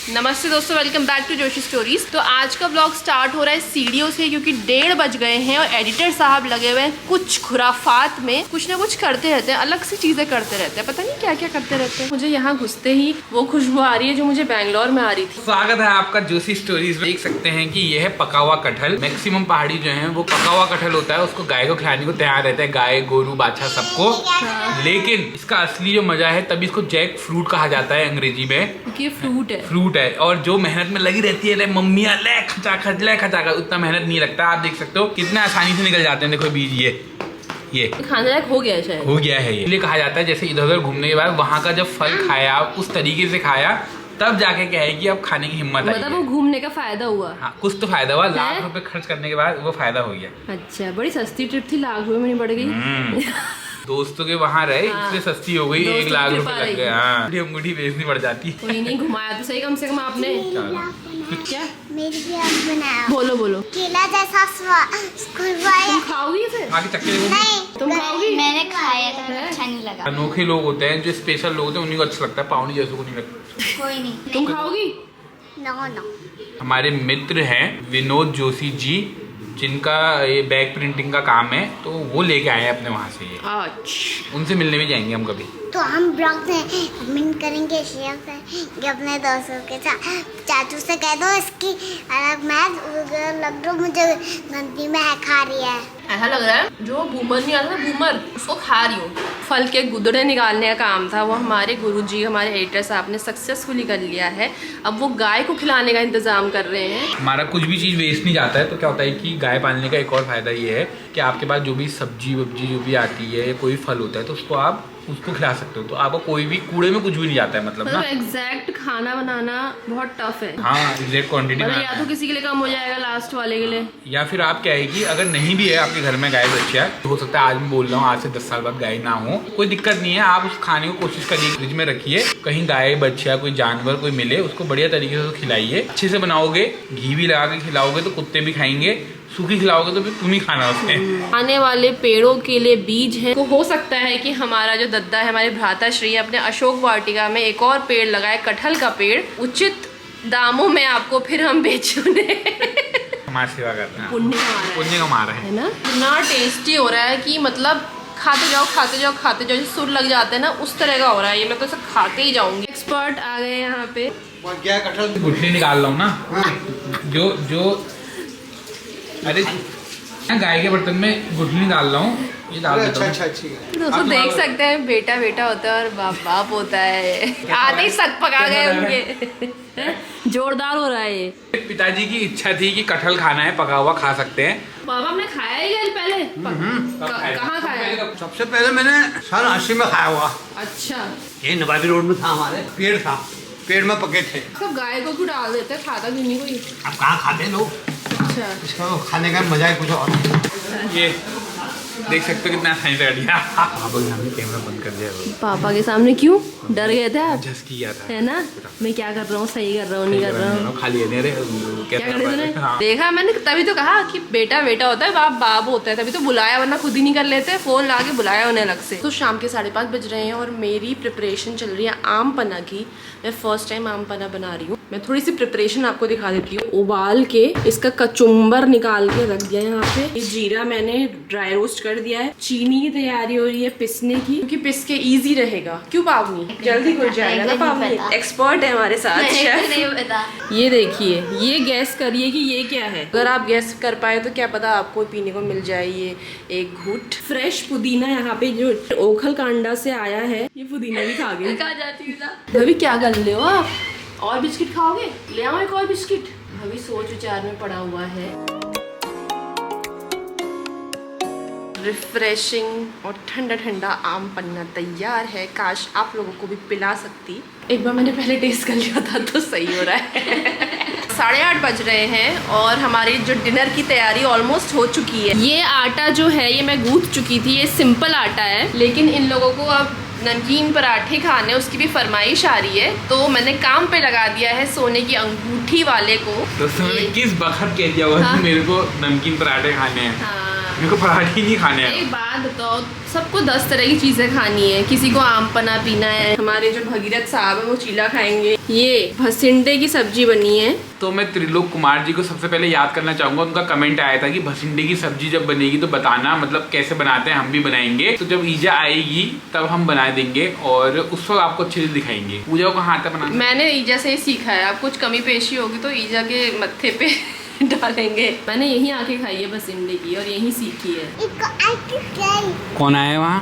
नमस्ते दोस्तों, welcome back to Joshi stories. तो आज का ब्लॉग स्टार्ट हो रहा है सीढ़ियों से, क्योंकि 1:30 बज गए हैं और एडिटर साहब लगे हुए हैं कुछ खुराफात में, कुछ ना कुछ करते रहते हैं, अलग सी चीजें करते रहते हैं, पता नहीं क्या क्या करते रहते हैं। मुझे यहाँ घुसते ही वो खुशबू आ रही है जो मुझे बैंगलोर में आ रही थी। स्वागत है आपका जोशी स्टोरीज में। देख सकते हैं कि यह है पका हुआ कटहल। मैक्सिमम पहाड़ी जो है वो पका हुआ कटहल होता है, उसको गाय को खिलाने को तैयार रहता है, गाय गोरू बाछा सबको। लेकिन इसका असली जो मजा है तभी इसको जैक फ्रूट कहा जाता है अंग्रेजी में, क्योंकि फ्रूट है। और जो मेहनत में लगी रहती है मम्मियाँ ले खचा उतना मेहनत नहीं लगता। आप देख सकते हो कितना आसानी से निकल जाते हैं। देखो बीज ये खाने लायक हो गया है, शायद हो गया है। ये इसलिए कहा जाता है जैसे इधर उधर घूमने के बाद वहाँ का जब फल खाया उस तरीके से खाया तब जाके क्या है कि अब खाने की हिम्मत आई। मतलब वो घूमने का फायदा हुआ। हाँ, कुछ तो फायदा हुआ। लाख रुपए खर्च करने के बाद वो फायदा हो गया। अच्छा, बड़ी सस्ती ट्रिप थी, लाख रुपए में नहीं बढ़ गई। दोस्तों के वहाँ रहे इसलिए सस्ती हो गई। 1 लाख रुपए लग गए। हाँ, अंगूठी बेचनी पड़ जाती। कोई नहीं, घुमाया तो सही कम से कम आपने। क्या मेरी भी आज बनाया। बोलो केला जैसा तुम खाओगी इसे? आगे चक्के नहीं, तुम खाओगी? मैंने खाया था, अच्छा नहीं लगा। अनोखे लोग होते हैं, जो स्पेशल लोग होते हैं उन्हीं को अच्छा लगता है, पावनी जैसे को नहीं लगता। कोई नहीं। तुम खाओगी? नो। हमारे मित्र हैं विनोद जोशी जी, जिनका ये बैग प्रिंटिंग का काम है, तो वो लेके आए हैं अपने वहाँ से ये। अच्छा, उनसे मिलने भी जाएंगे हम कभी। तो हम ब्लॉग में कमेंट करेंगे, शेयर करेंगे अपने दोस्तों के साथ। चाचू से कह दो इसकी अलग मैच लग दो, मुझे गंदी में खा रही है। ऐसा लग रहा है जो बूमर नहीं आता था, बूमर उसको खा रही हूँ। फल के गुदड़े निकालने का काम था, वो हमारे गुरुजी हमारे एडिटर साहब ने सक्सेसफुली कर लिया है। अब वो गाय को खिलाने का इंतजाम कर रहे हैं। हमारा कुछ भी चीज़ वेस्ट नहीं जाता है। तो क्या होता है कि गाय पालने का एक और फायदा ये है कि आपके पास जो भी सब्जी वब्जी जो भी आती है या कोई फल होता है तो उसको आप उसको खिला सकते हो। तो आपको कोई भी कूड़े में कुछ भी नहीं जाता है, मतलब ना एग्जैक्ट खाना बनाना बहुत टफ है। हाँ, एग्जैक्ट क्वांटिटी में। या तो किसी के लिए कम हो जाएगा, लास्ट वाले के लिए, या फिर आप क्या है कि अगर नहीं भी है आपके घर में गाय बच्चा, तो हो सकता है आज मैं बोल रहा हूँ आज से 10 साल बाद गाय ना हो, कोई दिक्कत नहीं है। आप उस खाने को कोशिश करिए फ्रिज में रखिए, कहीं गाय बच्चा कोई जानवर कोई मिले उसको बढ़िया तरीके से खिलाइए। अच्छे से बनाओगे, घी भी लगा के खिलाओगे तो कुत्ते भी खाएंगे, सूखी खिलाओगे तो फिर तुम ही खाना उससे। आने वाले पेड़ों के लिए बीज है। तो हो सकता है कि हमारा जो दद्दा है, हमारे भ्राताश्री अपने अशोक वाटिका में एक और पेड़ लगाए, कटहल का पेड़, उचित दामों में आपको फिर हम बेचने हमारी सेवा करते हैं, पुण्य कमा रहे हैं ना। इतना टेस्टी हो रहा है कि मतलब खाते जाओ, जो सुर लग जाते हैं ना, उस तरह का हो रहा है ये। मैं तो सब खाते ही जाऊंगी। एक्सपर्ट आ गए यहाँ पे। गुठली निकाल रहा हूँ ना, जो अरे गाय के बर्तन में गुठली डाल रहा हूँ, ये डाल देता हूँ। दोस्तों देख सकते हैं, बेटा होता है और बाप होता है। आते ही सक पका गए उनके। जोरदार हो रहा है ये। पिताजी की इच्छा थी कि कटहल खाना है, पका हुआ खा सकते हैं। पापा हमने खाया ही है पहले। कहाँ खाया? सबसे पहले मैंने सन 80 में खाया हुआ। अच्छा, ये नवाबी रोड में था, हमारे पेड़ में पके थे। सब गाय को क्यों डाल देते, खाता क्यों नहीं कोई? अब कहाँ खाते हैं लोग, अच्छा, इसका खाने का मजा है कुछ और। ये देख सकते हो कितना आसानी से कर दिया। पापा के सामने कैमरा बंद कर दिया। पापा के सामने क्यों डर गए थे आप? झसकी गया था, है ना। मैं क्या कर रहा हूँ, सही कर रहा हूँ, नहीं कर रहा हूँ, खाली क्या कर रहे थे? देखा मैंने, तभी तो कहा कि बेटा होता है, बाप होता है, तभी तो बुलाया, वरना खुद ही नहीं कर लेते। फोन ला के बुलाया उन्हें अलग से। तो शाम के 5:30 बज रहे हैं और मेरी प्रिपरेशन चल रही है आम पन्ना की। मैं फर्स्ट टाइम आम पन्ना बना रही हूँ। मैं थोड़ी सी प्रिपरेशन आपको दिखा देती हूँ। उबाल के इसका कचुम्बर निकाल के रख दिया है यहाँ पे। ये जीरा मैंने ड्राई रोस्ट कर दिया है। चीनी की तैयारी हो रही है पिसने की, क्योंकि पिस के इजी रहेगा। क्यों पावनी, जल्दी घुल जाएगा ना पावनी। एक्सपर्ट है हमारे साथ शेफ। ये देखिए, ये गैस करिए कि ये क्या है। अगर आप गैस कर पाए तो क्या पता आपको पीने को मिल जाए ये एक घूंट फ्रेश पुदीना। यहाँ पे जो ओखल कांडा से आया है, ये पुदीना भी खा गए। अभी क्या कर ले हो आप? और बिस्किट खाओगे? ले आओ एक और बिस्किट। अभी सोच विचार में पड़ा हुआ है। रिफ्रेशिंग और ठंडा ठंडा आम पन्ना तैयार है। काश आप लोगों को भी पिला सकती। एक बार मैंने पहले टेस्ट कर लिया था तो सही हो रहा है। 8:30 बज रहे हैं और हमारी जो डिनर की तैयारी ऑलमोस्ट हो चुकी है। ये आटा जो है ये मैं गूंथ चुकी थी। ये सिंपल आटा है, लेकिन इन लोगों को अब नमकीन पराठे खाने उसकी भी फरमाइश आ रही है, तो मैंने काम पे लगा दिया है सोने की अंगूठी वाले को। तो किस बखत कह दिया हुआ मेरे को नमकीन पराठे खाने हैं। हाँ, मेरे को पराठे नहीं खाने हैं। एक बात बताओ, सबको 10 तरह की चीजें खानी है, किसी को आम पना पीना है, हमारे जो भगीरथ साहब है वो चीला खाएंगे। ये भसिंडे की सब्जी बनी है। तो मैं त्रिलोक कुमार जी को सबसे पहले याद करना चाहूंगा, उनका कमेंट आया था कि भसिंडे की सब्जी जब बनेगी तो बताना, मतलब कैसे बनाते हैं, हम भी बनाएंगे। तो जब ईजा आएगी तब हम बना देंगे और उस वक्त आपको अच्छे से दिखाएंगे। पूजा को कहाँ आता बनाना? मैंने ईजा से ही सीखा है, अब कुछ कमी पेशी होगी तो ईजा के मत्थे पे डालेंगे। मैंने यही आके खाई है भसिंडे की और यही सीखी है। कौन आया वहाँ?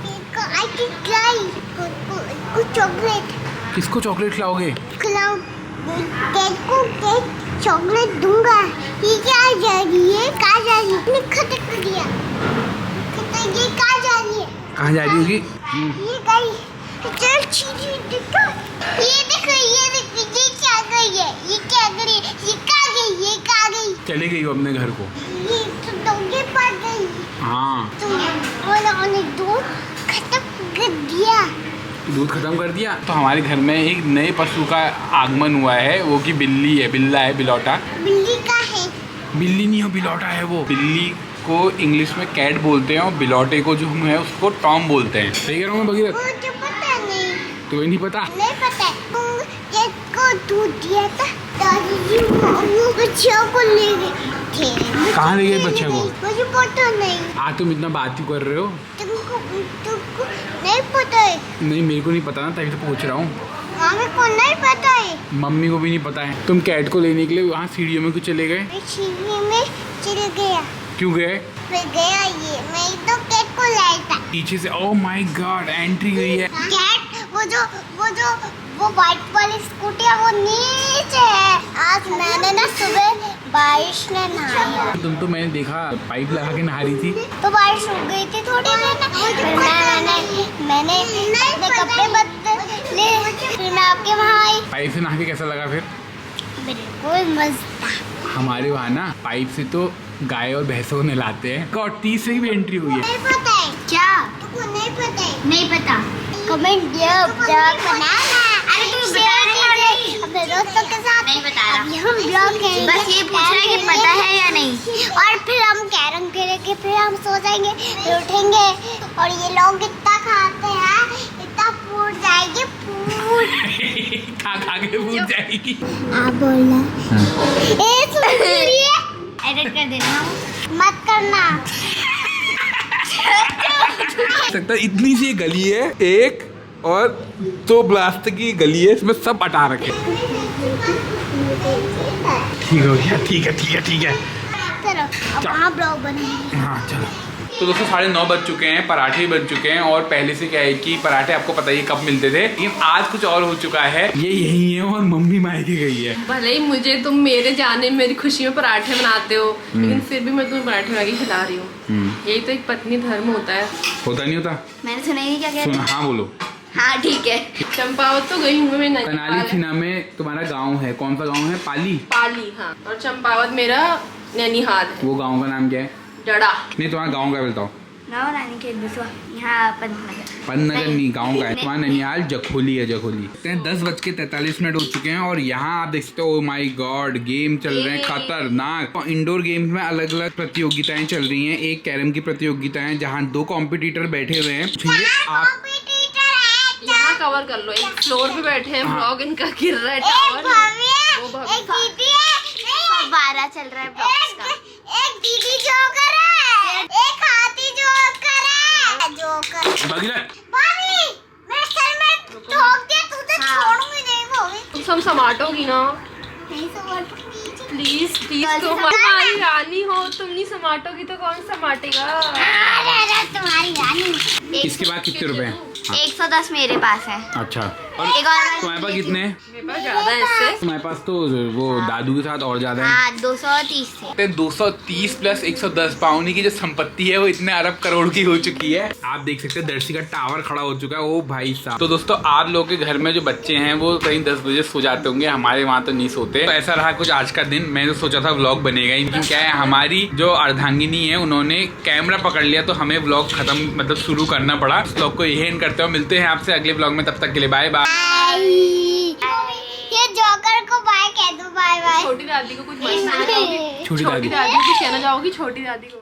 चॉकलेट किसको चॉकलेट खिलाओगे? खिलाओ, केक को केक चॉकलेट दूंगा। ये क्या जा रही है? कहाँ जा रही है? खटक दिया। ये कहाँ जा रही है? कहाँ जा रही होगी? ये गई। चल चीज़ देखो। ये देखो, ये देखो, ये क्या गई है? ये क्या गई है? ये कहाँ गई? ये कहाँ गई? चले गई हो अपने घर को। ये तो डोंगे पर गई। हाँ, तो उन्होंने दूध खत्म कर दिया। दूध खत्म कर दिया। तो हमारे घर में एक नए पशु का आगमन हुआ है, वो की बिल्ली है, बिल्ला है, बिलौटा। बिल्ली का है। बिल्ली नहीं हो, बिलौटा है वो। बिल्ली को इंग्लिश में कैट बोलते हैं और बिलौटे को जो हम है उसको टॉम बोलते हैं। सही कह रहा हूँ मैं भगीरथ? मुझे पता नहीं। तुम्हें नहीं पता? नहीं पता। केक को दूध दिया था, दादी जी वो बच्चों को ले गए थे। कहाँ ले गए बच्चे को? मुझे पता नहीं। आज तुम इतना बात ही कर रहे हो। तुमको नहीं पता है? नहीं, मेरे को नहीं पता ना, तभी तो पूछ रहा हूँ। मम्मी को नहीं पता है। मम्मी को भी नहीं पता है। तुम कैट को लेने के लिए वहाँ सीढ़ियों में क्यों चले गए? मैं सीढ़ी में चल गया। क्यों गए? मैं गया, ये मैं तो केक को लाया था। पीछे से। ओह माय गॉड, एंट्री हुई है। कैट वो व्हाइट वाली स्कूटी है वो नीचे है। आज मैंने ना सुबह बारिश ने नहाया। तुम तो मैंने देखा पाइप लगा के नहा रही थी। तो बारिश हो गई थी थोड़ी देर में, मैंने अपने कपड़े बदले, फिर मैं आपके वहाँ आई। पाइप से नहा के कैसा लगा फिर? बिल्कुल मस्त। हमारे वहाँ ना पाइप से तो गाय और भैंसों को नहलाते हैं। और 30 से भी एंट्री हुई है। नहीं पता है क्या? तुमको नहीं पता है? नहीं पता। कमेंट दिया बनाना। अरे तुम अपने दोस्तों के साथ नहीं बता रहा। अभी हम ब्लॉग करेंगे, बस ये पूछ रहे हैं कि पता है या नहीं। और फिर हम कैरम खेलेंगे, फिर हम सो जाएंगे, फिर उठेंगे और ये लोग इतना खाते हैं, इतना फूट जाएगी, फूट खा के फूट जाएगी। आप बोलना एडिट कर देना, मत करना। सकता इतनी सी गली है, एक और 2 प्लास्टिक की गली है, इसमें सब अटा रखे। ठीक हो गया, ठीक है। चलो अब वहाँ ब्लॉग बनेंगे। हाँ चलो। तो दोस्तों 9:30 बज चुके हैं, पराठे बन चुके हैं। और पहले से क्या है कि पराठे आपको पता ही कब मिलते थे, लेकिन आज कुछ और हो चुका है। ये यही है और मम्मी मायके गई है। भले ही मुझे तुम मेरे जाने मेरी खुशी में पराठे बनाते हो, लेकिन फिर भी मैं तुम्हें पराठे बना के खिला रही हूँ। यही तो एक पत्नी धर्म होता है। होता नहीं होता? मैंने सुना ही क्या सुना? हाँ बोलो। हाँ ठीक है। चंपावत तो गई हूँ मैं, कनाली छिना में तुम्हारा गाँव है, कौन सा गाँव है? पाली। हाँ, और चंपावत मेरा नैनीहाल है। वो गाँव का नाम क्या है? डड़ा। नहीं, तुम्हारा गाँव का बताओ। गाँव रानी के यहाँ पंतनगर नहीं, गाँव का है तुम्हारा। नैनीहाल जखोली है, जखोली। 10:43 हो चुके हैं और यहाँ आप देख सकते हो, ओ माय गॉड, गेम चल रहे हैं खतरनाक। इंडोर गेम्स में अलग अलग प्रतियोगिताएं चल रही हैं। एक कैरम की प्रतियोगिता है जहाँ 2 कॉम्पिटिटर बैठे हुए हैं। आप यहाँ कवर कर लो, एक फ्लोर पे बैठे हैं, ब्लॉग इनका गिर रहा है। फव्वारा चल रहा है ब्लॉग्स का। एक दीदी जोकर है, एक हाथी जोकर है। जोकर भाभी, मेरे सर में ठोक दिया, तुझे छोड़ूंगी नहीं भाभी। तुम सब समाटोगी ना? नहीं समाटूंगी। प्लीज तुम हमारी रानी हो, तुम नहीं समाटोगी तो कौन समाटेगा? अरे तुम्हारी रानी। इसके बाद कितने रुपए हैं? 110 मेरे पास है। अच्छा, और एक और तुम्हारे पास कितने हैं? मेरे पास ज्यादा है इससे। तुम्हारे पास तो वो दादू के साथ और ज्यादा है। हाँ 230 थे। 230 प्लस 110 पाउनी की जो संपत्ति है वो इतने अरब करोड़ की हो चुकी है। आप देख सकते हैं दर्शी का टावर खड़ा हो चुका है। ओ भाई साहब। तो दोस्तों आप लोग के घर में जो बच्चे हैं वो कहीं 10 बजे सो जाते होंगे, हमारे वहाँ तो नहीं सोते। तो ऐसा रहा कुछ आज का दिन। मैंने तो सोचा था व्लॉग बनेगा, लेकिन क्या है, हमारी जो अर्धांगिनी है उन्होंने कैमरा पकड़ लिया तो हमें व्लॉग खत्म मतलब शुरू करना पड़ा। इस व्लॉग को यही एंड करते हो, मिलते हैं आपसे अगले व्लॉग में, तब तक के लिए बाय बाय। ये जोकर को बाय कह दो, बाय बाय। छोटी दादी को कुछ कहना चाहोगी? छोटी दादी को कुछ कहना चाहोगी? छोटी दादी को